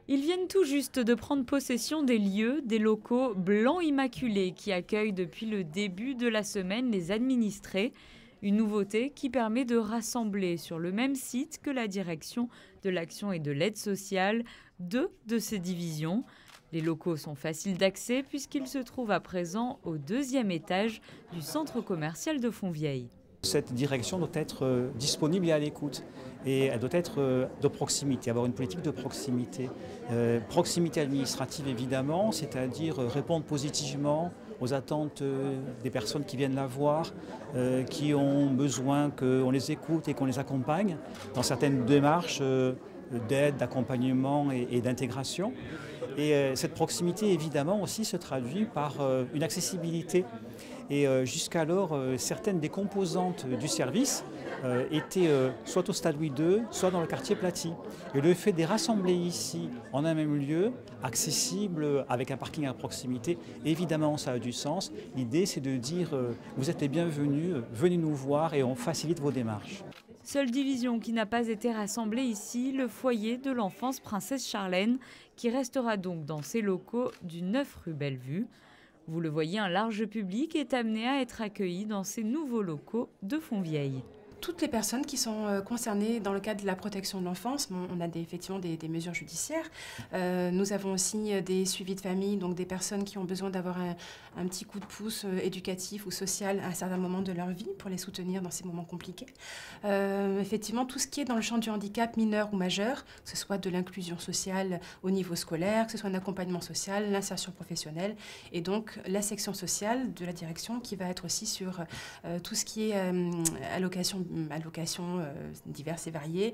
Ils viennent tout juste de prendre possession des locaux blancs immaculés qui accueillent depuis le début de la semaine les administrés. Une nouveauté qui permet de rassembler sur le même site que la direction de l'action et de l'aide sociale deux de ces divisions. Les locaux sont faciles d'accès puisqu'ils se trouvent à présent au deuxième étage du centre commercial de Fontvieille. Cette direction doit être disponible et à l'écoute. Et elle doit être de proximité, avoir une politique de proximité. Proximité administrative évidemment, c'est-à-dire répondre positivement aux attentes des personnes qui viennent la voir, qui ont besoin qu'on les écoute et qu'on les accompagne dans certaines démarches d'aide, d'accompagnement et d'intégration. Et cette proximité évidemment aussi se traduit par une accessibilité. Et jusqu'alors, certaines des composantes du service étaient soit au stade Louis II, soit dans le quartier Platy. Et le fait de les rassembler ici, en un même lieu, accessible, avec un parking à proximité, évidemment ça a du sens. L'idée c'est de dire vous êtes les bienvenus, venez nous voir et on facilite vos démarches. Seule division qui n'a pas été rassemblée ici, le foyer de l'enfance Princesse Charlène, qui restera donc dans ses locaux du 9 rue Bellevue. Vous le voyez, un large public est amené à être accueilli dans ces nouveaux locaux de Fontvieille. Toutes les personnes qui sont concernées dans le cadre de la protection de l'enfance, on a effectivement des mesures judiciaires. Nous avons aussi des suivis de famille, donc des personnes qui ont besoin d'avoir un petit coup de pouce éducatif ou social à un certain moment de leur vie pour les soutenir dans ces moments compliqués. Effectivement, tout ce qui est dans le champ du handicap mineur ou majeur, que ce soit de l'inclusion sociale au niveau scolaire, que ce soit un accompagnement social, l'insertion professionnelle, et donc la section sociale de la direction qui va être aussi sur tout ce qui est allocations diverses et variées,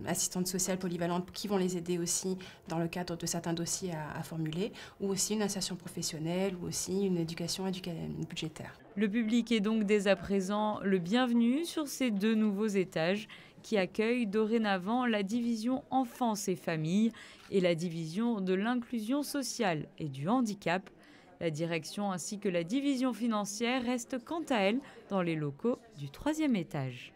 assistantes sociales polyvalentes qui vont les aider aussi dans le cadre de certains dossiers à formuler, ou aussi une insertion professionnelle, ou aussi une éducation budgétaire. Le public est donc dès à présent le bienvenu sur ces deux nouveaux étages qui accueillent dorénavant la division enfance et famille et la division de l'inclusion sociale et du handicap. La direction ainsi que la division financière restent quant à elles dans les locaux du troisième étage.